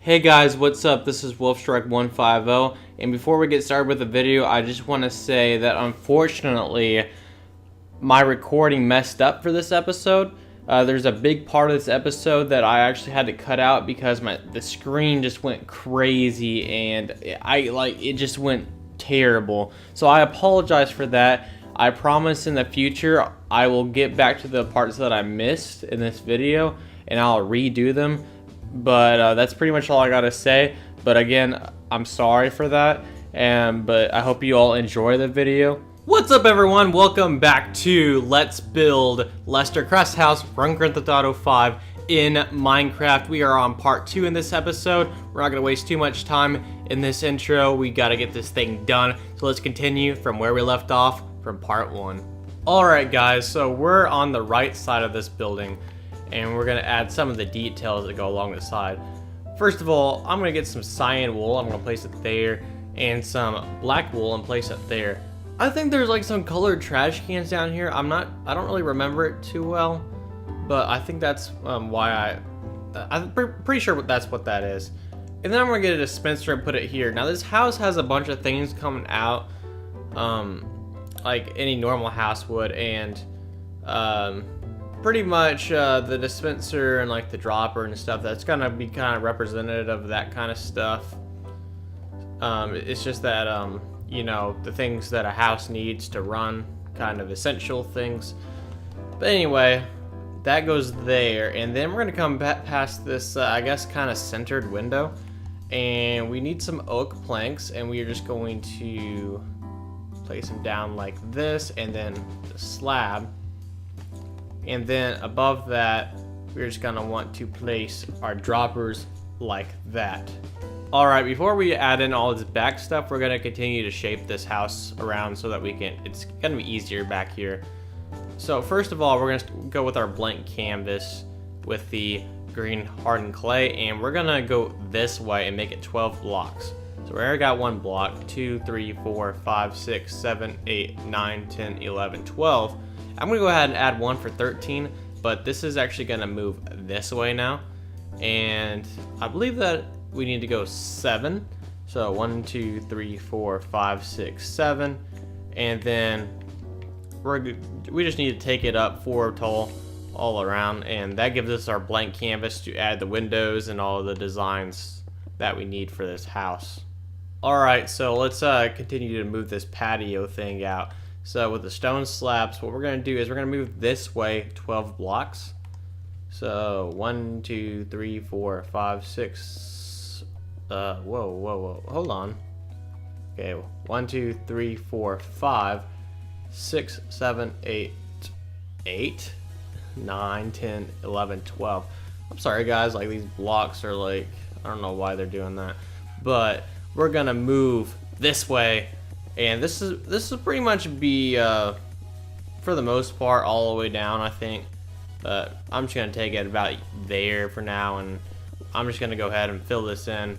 Hey guys, what's up? This is Wolfstrike150, and before we get started with the video, I just want to say that unfortunately my recording messed up for this episode. There's a big part of this episode that I actually had to cut out because the screen just went crazy and it just went terrible. So I apologize for that. I promise in the future I will get back to the parts that I missed in this video and I'll redo them. But that's pretty much all I gotta say. But again, I'm sorry for that. But I hope you all enjoy the video. What's up, everyone? Welcome back to Let's Build Lester Crest House Run Grand Theft Auto 5 in Minecraft. We are on part 2 in this episode. We're not gonna waste too much time in this intro. We gotta get this thing done. So let's continue from where we left off from part 1. Alright guys, so we're on the right side of this building, and we're gonna add some of the details that go along the side. First of all, I'm gonna get some cyan wool. I'm gonna place it there, and some black wool and place it there. I think there's like some colored trash cans down here. I don't really remember it too well, but I think that's why I'm pretty sure that's what that is. And then I'm gonna get a dispenser and put it here. Now this house has a bunch of things coming out, like any normal house would, and pretty much the dispenser and like the dropper and stuff, that's gonna be kind of representative of that kind of stuff. It's just that you know, the things that a house needs to run, kind of essential things. But anyway, that goes there, and then we're gonna come back past this I guess kind of centered window, and we need some oak planks, and we are just going to place them down like this, and then the slab. And then above that, we're just gonna want to place our droppers like that. Alright, before we add in all this back stuff, we're gonna continue to shape this house around so that it's gonna be easier back here. So first of all, we're gonna go with our blank canvas with the green hardened clay, and we're gonna go this way and make it 12 blocks. So we already got one block, 2, 3, 4, 5, 6, 7, 8, 9, 10, 11, 12. I'm gonna go ahead and add one for 13, but this is actually gonna move this way now. And I believe that we need to go 7. So 1, 2, 3, 4, 5, 6, 7. And then we just need to take it up 4 tall all around. And that gives us our blank canvas to add the windows and all of the designs that we need for this house. Alright, so let's continue to move this patio thing out. So with the stone slabs, what we're going to do is we're going to move this way 12 blocks. So 1, 2, 3, 4, 5, 6. Whoa. Hold on. Okay, 1, 2, 3, 4, 5, 6, 7, 8, 9, 10, 11, 12. I'm sorry guys, like these blocks are like, I don't know why they're doing that. But we're going to move this way. And this will pretty much be, for the most part, all the way down, I think. But I'm just going to take it about there for now, and I'm just going to go ahead and fill this in.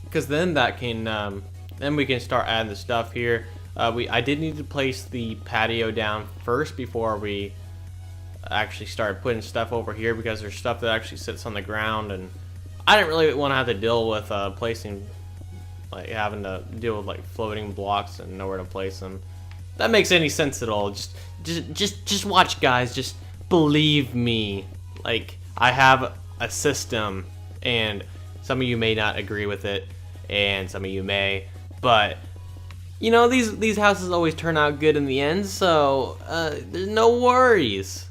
Because then then we can start adding the stuff here. I did need to place the patio down first before we actually started putting stuff over here, because there's stuff that actually sits on the ground, and I didn't really want to have to deal with placing, like having to deal with like floating blocks and nowhere to place them. That makes any sense at all. Just watch, guys. Just believe me. Like, I have a system, and some of you may not agree with it, and some of you may, but you know, these houses always turn out good in the end, so there's no worries.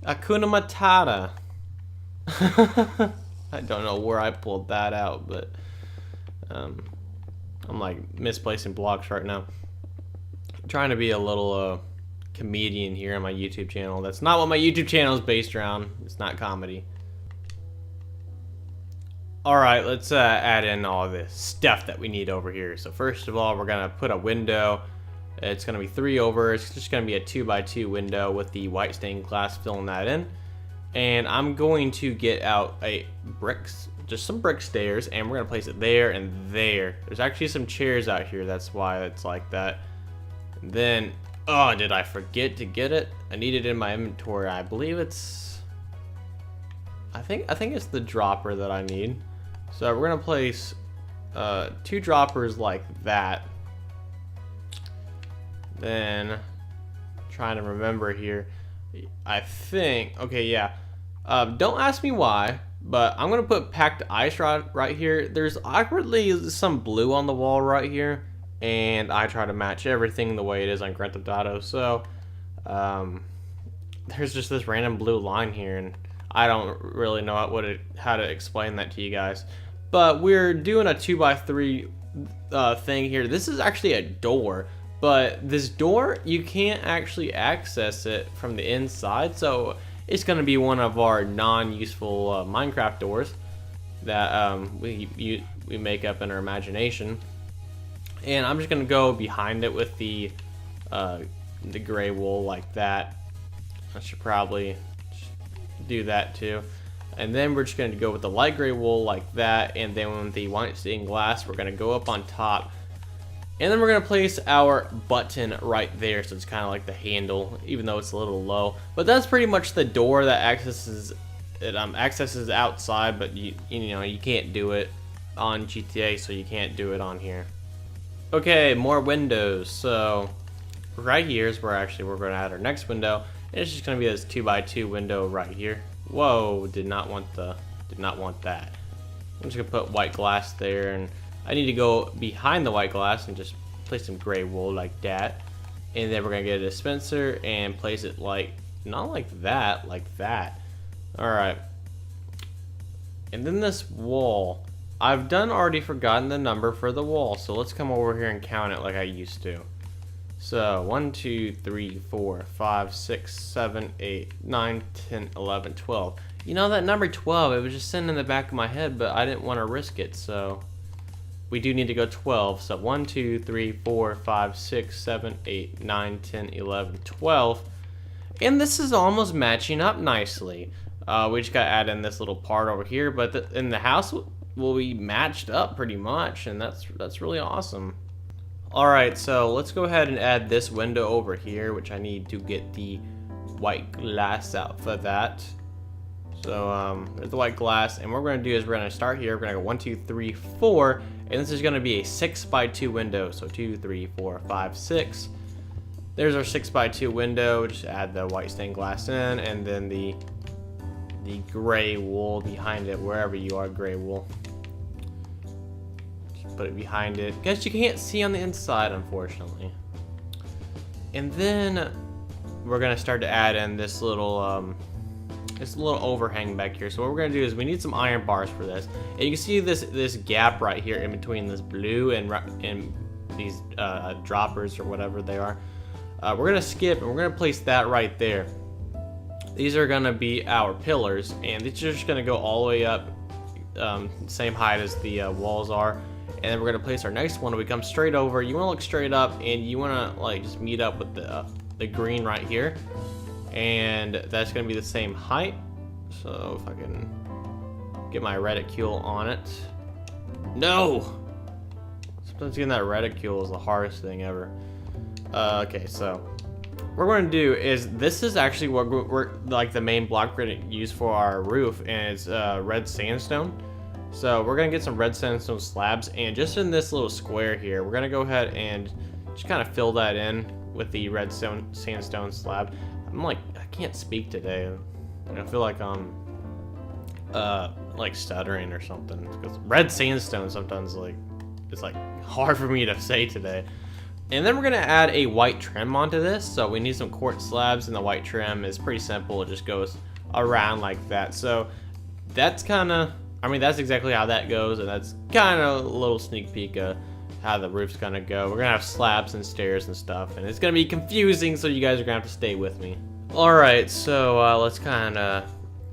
Hakuna Matata. I don't know where I pulled that out, but I'm like misplacing blocks right now. I'm trying to be a little comedian here on my YouTube channel. That's not what my YouTube channel is based around. It's not comedy. Alright, let's add in all this stuff that we need over here. So first of all, we're gonna put a window. It's gonna be 3 over. It's just gonna be a 2x2 window with the white stained glass filling that in. And I'm going to get out just some brick stairs, and we're gonna place it there and there. There's actually some chairs out here, that's why it's like that. And then, oh, did I forget to get it? I need it in my inventory. I believe it's I think it's the dropper that I need. So we're gonna place 2 droppers like that. Then trying to remember here. I think, okay, yeah. Don't ask me why, but I'm gonna put packed ice right here. There's awkwardly some blue on the wall right here, and I try to match everything the way it is on Grand Theft Auto. So there's just this random blue line here, and I don't really know how to explain that to you guys. But we're doing a 2x3 thing here. This is actually a door. But this door, you can't actually access it from the inside, so it's going to be one of our non-useful Minecraft doors that we make up in our imagination. And I'm just going to go behind it with the gray wool like that. I should probably do that too. And then we're just going to go with the light gray wool like that, and then with the white stained glass, we're going to go up on top. And then we're going to place our button right there, so it's kind of like the handle, even though it's a little low. But that's pretty much the door that accesses outside, but you know, you can't do it on GTA, so you can't do it on here. Okay, more windows. So right here is where we're going to add our next window. And it's just going to be this 2x2 window right here. Whoa, did not want that. I'm just going to put white glass there, and I need to go behind the white glass and just place some gray wool like that. And then we're going to get a dispenser and place it not like that, like that. Alright. And then this wall. I've already forgotten the number for the wall, so let's come over here and count it like I used to. So 1, 2, 3, 4, 5, 6, 7, 8, 9, 10, 11, 12. You know that number 12, it was just sitting in the back of my head, but I didn't want to risk it, so we do need to go 12. So 1, 2, 3, 4, 5, 6, 7, 8, 9, 10, 11, 12. And this is almost matching up nicely. We just got to add in this little part over here, but in the house will be matched up pretty much, and that's really awesome. Alright, so let's go ahead and add this window over here, which I need to get the white glass out for that. So there's the white glass, and what we're going to do is we're going to start here. We're going to go 1, 2, 3, 4, and this is going to be a 6x2 window. So 2, 3, 4, 5, 6. There's our 6x2 window. Just add the white stained glass in, and then the gray wool behind it, wherever you are, gray wool. Just put it behind it. Guess you can't see on the inside, unfortunately. And then we're going to start to add in this little overhang back here. So what we're gonna do is we need some iron bars for this. And you can see this gap right here in between this blue and these droppers or whatever they are. We're gonna skip and we're gonna place that right there. These are gonna be our pillars, and these are just gonna go all the way up, same height as the walls are. And then we're gonna place our next one. We come straight over. You wanna look straight up, and you wanna just meet up with the green right here. And that's going to be the same height. So if I can get my reticule on it. No! Sometimes getting that reticule is the hardest thing ever. Okay, so what we're going to do is, this is actually what we're like the main block we're going to use for our roof, and it's red sandstone. So we're going to get some red sandstone slabs, and just in this little square here, we're going to go ahead and just kind of fill that in with the red sandstone slab. I can't speak today. I feel like I'm stuttering or something, because red sandstone sometimes it's hard for me to say today. And then we're gonna add a white trim onto this. So we need some quartz slabs, and the white trim is pretty simple. It just goes around like that. So that's that's exactly how that goes, and that's kind of a little sneak peek of how the roof's gonna go. We're gonna have slabs and stairs and stuff, and it's gonna be confusing, so you guys are gonna have to stay with me. Alright, so let's kind of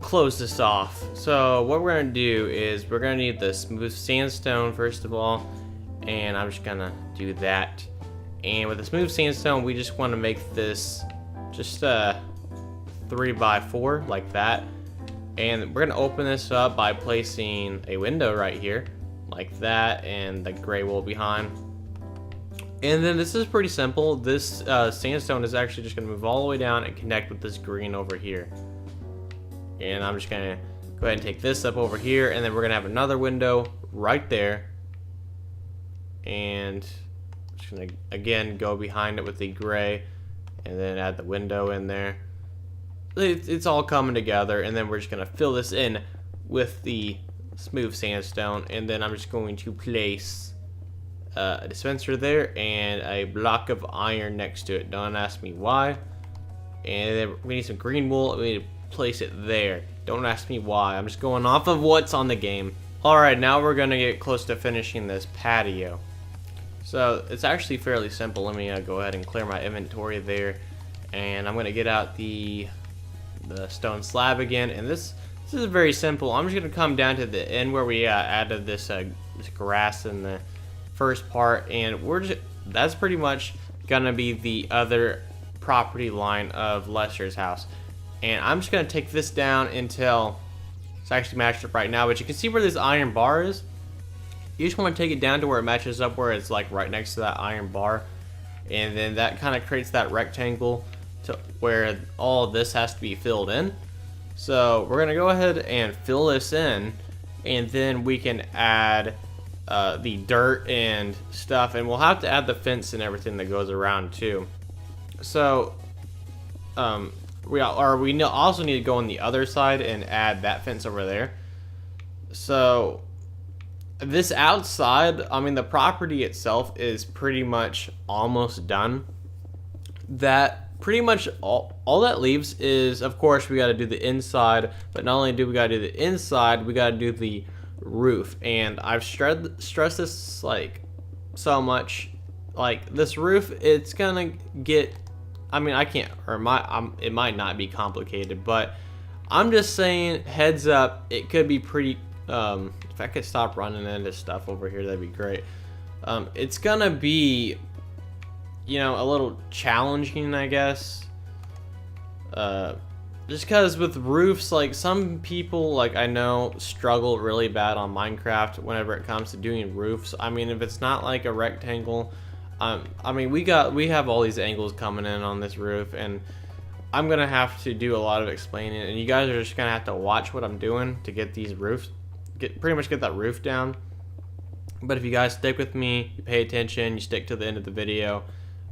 close this off. So what we're gonna do is we're gonna need the smooth sandstone first of all, and I'm just gonna do that. And with the smooth sandstone, we just want to make this just 3x4 like that. And we're gonna open this up by placing a window right here like that, and the gray wool behind. And then this is pretty simple. This sandstone is actually just gonna move all the way down and connect with this green over here. And I'm just gonna Go ahead and take this up over here, and then we're gonna have another window right there. And just gonna again go behind it with the gray, and then add the window in there. It's all coming together, and then we're just gonna fill this in with the smooth sandstone, and then I'm just going to place a dispenser there and a block of iron next to it. Don't ask me why. And then we need some green wool. We need to place it there. Don't ask me why. I'm just going off of what's on the game. Alright, now we're gonna get close to finishing this patio. So it's actually fairly simple. Let me go ahead and clear my inventory there, and I'm gonna get out the stone slab again. And this is very simple. I'm just gonna come down to the end where we added this grass in the first part, and that's pretty much gonna be the other property line of Lester's house. And I'm just gonna take this down until it's actually matched up right now. But you can see where this iron bar is. You just want to take it down to where it matches up, where it's like right next to that iron bar, and then that kind of creates that rectangle to where all of this has to be filled in. So we're gonna go ahead and fill this in, and then we can add the dirt and stuff, and we'll have to add the fence and everything that goes around too. So we also need to go on the other side and add that fence over there. So this outside, I mean, the property itself is pretty much almost done. That pretty much all that leaves is, of course, we got to do the inside. But not only do we got to do the inside, we got to do the roof. And I've stressed this like so much. Like this roof, it's gonna get. I mean, I can't, or it might not be complicated, but I'm just saying, heads up, it could be pretty. If I could stop running into stuff over here, that'd be great. It's gonna be, you know, a little challenging, I guess. Just because with roofs, like some people, like I know, struggle really bad on Minecraft whenever it comes to doing roofs. I mean, if it's not like a rectangle, I mean, we have all these angles coming in on this roof, and I'm gonna have to do a lot of explaining, and you guys are just gonna have to watch what I'm doing to get these roofs. Pretty much get that roof down. But if you guys stick with me, you pay attention, you stick to the end of the video,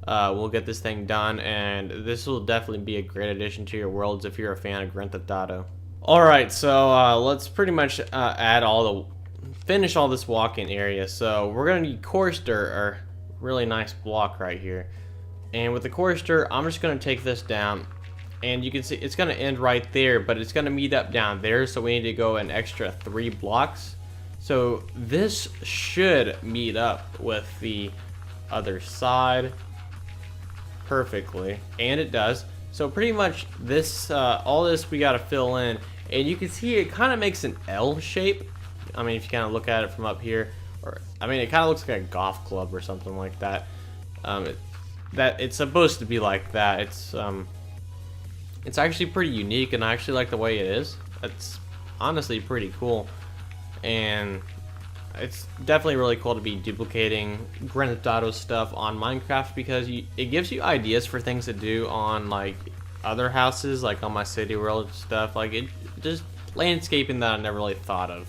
we'll get this thing done, and this will definitely be a great addition to your worlds if you're a fan of Grand Theft Auto. Alright, so let's pretty much finish all this walking area. So we're gonna need coarse dirt, or really nice block right here. And with the coarse dirt, I'm just gonna take this down. And you can see it's gonna end right there, but it's gonna meet up down there, so we need to go an extra 3 blocks. So this should meet up with the other side perfectly, and it does. So pretty much this, all this we gotta fill in, and you can see it kind of makes an L shape. I mean, if you kind of look at it from up here, or I mean, it kind of looks like a golf club or something like that. It's supposed to be like that. It's actually pretty unique, and I actually like the way it is. It's honestly pretty cool, and it's definitely really cool to be duplicating Grand Theft Auto stuff on Minecraft, because it gives you ideas for things to do on like other houses, like on my city world stuff. Like it just landscaping that I never really thought of.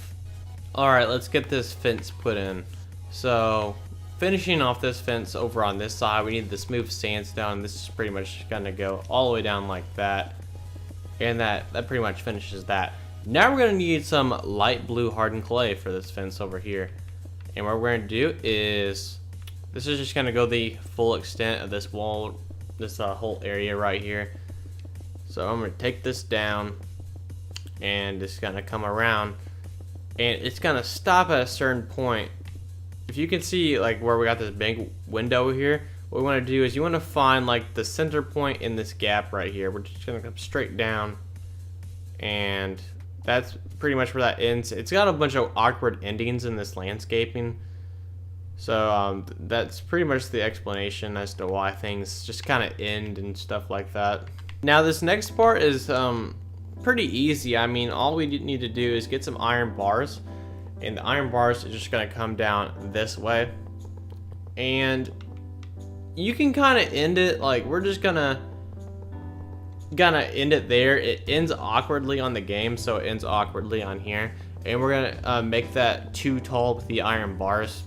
Alright, let's get this fence put in. So finishing off this fence over on this side, we need the smooth sandstone. This is pretty much gonna go all the way down like that, and that pretty much finishes that. Now we're gonna need some light blue hardened clay for this fence over here, and what we're gonna do is, this is just gonna go the full extent of this wall, this whole area right here. So I'm gonna take this down, and it's gonna come around, and it's gonna stop at a certain point. If you can see like where we got this big window here, what we want to do is you want to find like the center point in this gap right here. We're just going to come straight down, and that's pretty much where that ends. It's got a bunch of awkward endings in this landscaping, so that's pretty much the explanation as to why things just kind of end and stuff like that. Now this next part is pretty easy. I mean, all we need to do is get some iron bars, and the iron bars are just gonna come down this way, and you can kind of end it like we're just gonna gonna end it there. It ends awkwardly on the game, so it ends awkwardly on here. And we're gonna make that too tall with the iron bars.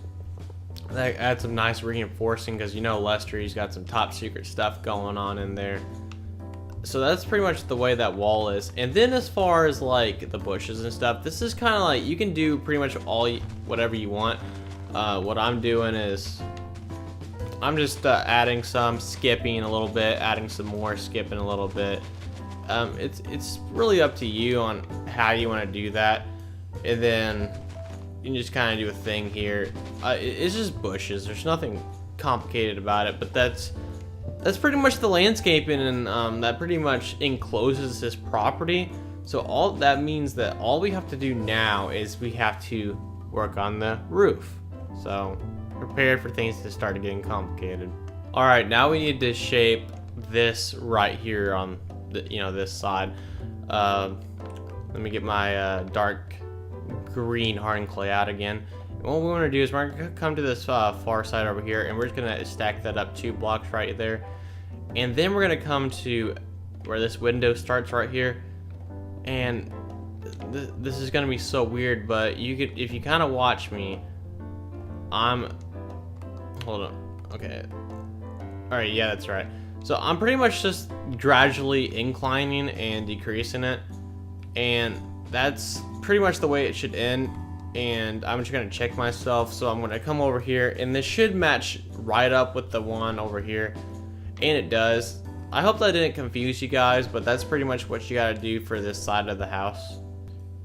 That adds some nice reinforcing, because you know Lester, he's got some top secret stuff going on in there. So that's pretty much the way that wall is. And then as far as like the bushes and stuff, this is kind of like, you can do pretty much whatever you want. What I'm doing is I'm just adding some, skipping a little bit, adding some more, skipping a little bit. It's really up to you on how you want to do that. And then you can just kind of do a thing here. It's just bushes. There's nothing complicated about it, but that's pretty much the landscaping, and that pretty much encloses this property. So all that means that all we have to do now is we have to work on the roof. So prepare for things to start getting complicated. All right, now we need to shape this right here on the, this side. Let me get my dark green hardened clay out again. And what we want to do is we're going to come to this far side over here, and we're just going to stack that up 2 blocks right there. And then we're going to come to where this window starts right here. And this is going to be so weird, but if you kind of watch me, hold on. Okay. All right. Yeah, that's right. So I'm pretty much just gradually inclining and decreasing it. And that's pretty much the way it should end. And I'm just going to check myself. So I'm going to come over here, and this should match right up with the one over here. And it does. I hope that didn't confuse you guys, but that's pretty much what you got to do for this side of the house.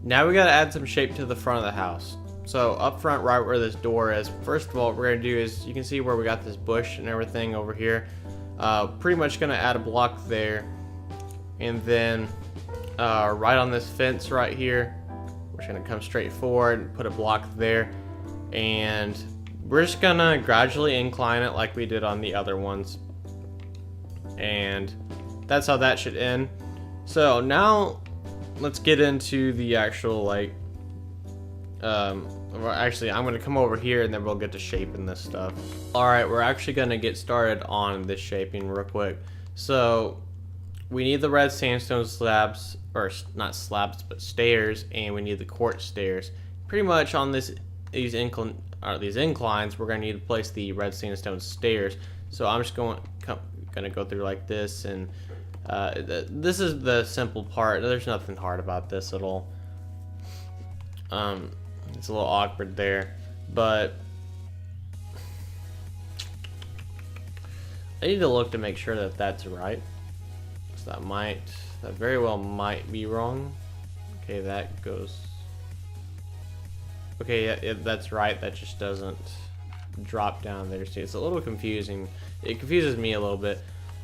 Now we got to add some shape to the front of the house. So up front, right where this door is, first of all, what we're going to do is, you can see where we got this bush and everything over here. Pretty much going to add a block there. And then right on this fence right here, we're just going to come straight forward and put a block there. And we're just going to gradually incline it like we did on the other ones. And that's how that should end. So now let's get into the actual, like, actually I'm going to come over here, and then we'll get to shaping this stuff. Alright, we're actually going to get started on this shaping real quick. So we need the red sandstone slabs, or not slabs, but stairs, and we need the quartz stairs. Pretty much on these inclines, we're going to need to place the red sandstone stairs. So I'm just going to go through like this, and this is the simple part. There's nothing hard about this at all. It's a little awkward there, but I need to look to make sure that that's right. So that very well might be wrong. Okay, that goes. Okay, yeah, that's right. That just doesn't drop down there. See, it's a little confusing. It confuses me a little bit.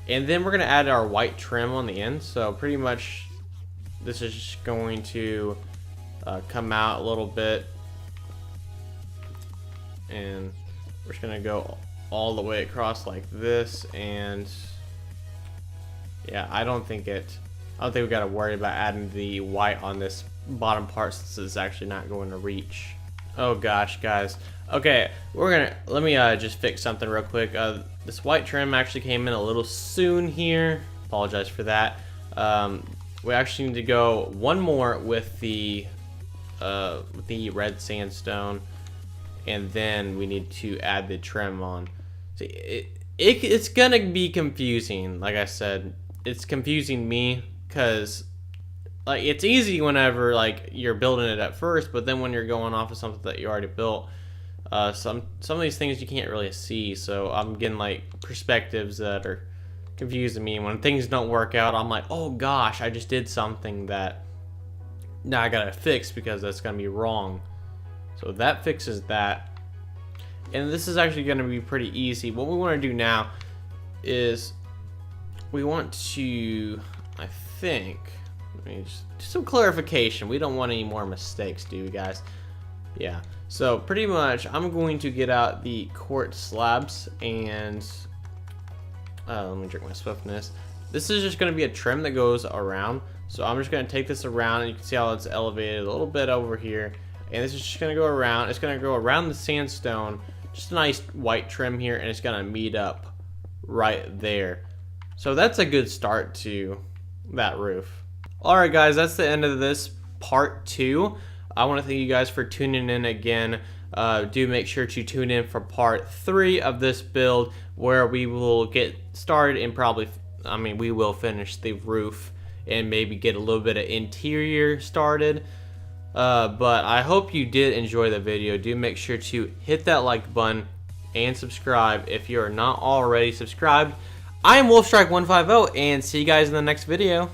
And then we're gonna add our white trim on the end. So pretty much, this is just going to come out a little bit, and we're just gonna go all the way across like this. And yeah, I don't think we gotta worry about adding the white on this bottom part, since it's actually not going to reach. Oh gosh, guys. Okay, let me just fix something real quick. This white trim actually came in a little soon here. Apologize for that. We actually need to go one more with the red sandstone, and then we need to add the trim on. See, it's gonna be confusing. Like I said, it's confusing me, because like, it's easy whenever like you're building it at first, but then when you're going off of something that you already built, some of these things you can't really see. So I'm getting like perspectives that are confusing me. When things don't work out, I'm like, oh gosh, I just did something that now I gotta fix, because that's gonna be wrong. So that fixes that. And this is actually gonna be pretty easy. What we want to do now is we want to, I think, let me just do some clarification. We don't want any more mistakes, do we, guys? Yeah. So pretty much, I'm going to get out the quartz slabs, and let me drink my swiftness. This is just going to be a trim that goes around. So I'm just going to take this around, and you can see how it's elevated a little bit over here. And this is just going to go around. It's going to go around the sandstone. Just a nice white trim here, and it's going to meet up right there. So that's a good start to that roof. Alright guys, that's the end of this part 2. I want to thank you guys for tuning in again. Do make sure to tune in for part 3 of this build, where we will get started and probably, we will finish the roof and maybe get a little bit of interior started. But I hope you did enjoy the video. Do make sure to hit that like button and subscribe if you are not already subscribed. I am Wolfstrike150, and see you guys in the next video.